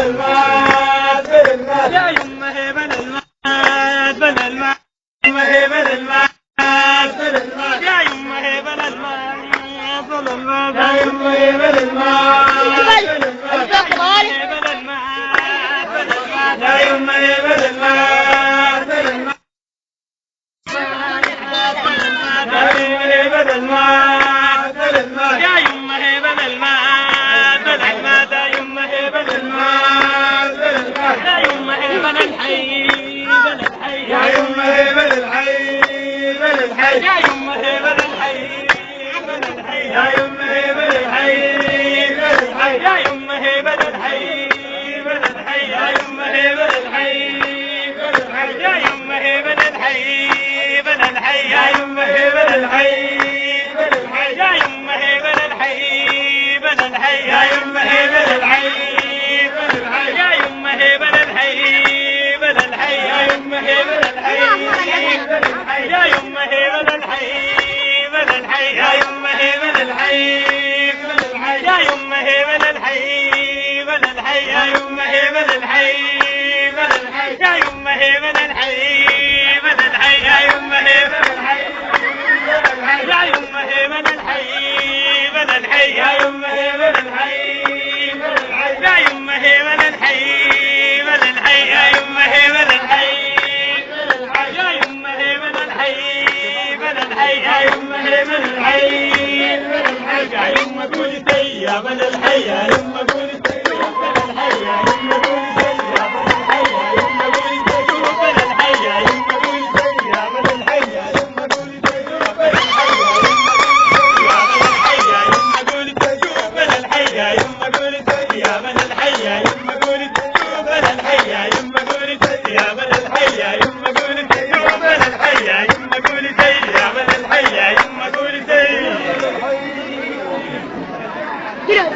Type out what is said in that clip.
المات بل المات يا يمه بل المات بل المات يمه بل المات بل المات يا يمه بل المات بل المات يا يمه بل المات بل المات يا يمه بل المات بل المات بدل المات بدل المات يا يمه بدل المات بدل المات يا يمه بدل المات بدل المات يا يمه بدل الحي بدل الحي يا يمه بدل الحي بدل الحي يا يمه بدل الحي بدل الحي يا يمه بدل الحي بدل الحي يا يمه بدل الحي بدل الحي يا يمه بدل الحي بدل الحي يا يمه بدل الحي بدل الحي يا يمه بدل الحي بدل الحي يا يمه بدل الحي بدل الحي يا يمه بدل الحي بدل الحي يا يمه بدل الحي بدل الحي يا يمه بدل الحي بدل الحي يا يمه بدل الحي بدل الحي يا يمه بدل الحي بدل الحي يا يمه بدل الحي بدل الحي يا يمه بدل الحي بدل الحي يا يمه بدل الحي بدل الحي يا يمه بدل الحي يا يمه بدل الحي بدل الحي يا يمه بدل الحي بدل الحي يا يمه بدل الحي بدل الحي يا يمه بدل الحي بدل الحي يا يمه بدل الحي بدل الحي يا يمه بدل الحي بدل الحي يا يمه قولي يا بدل الحي يا يمه قولي بدل الحي يا يمه قولي بدل الحي يا يمه قولي بدل الحي يا يمه قولي بدل الحي يا يمه قولي بدل الحي يا يمه قولي يا بدل الحي يا يمه قولي بدل الحي يا يمه قولي يا بدل الحي يا يمه قولي بدل الحي يا يمه قولي يا بدل الحي يا يمه قولي كده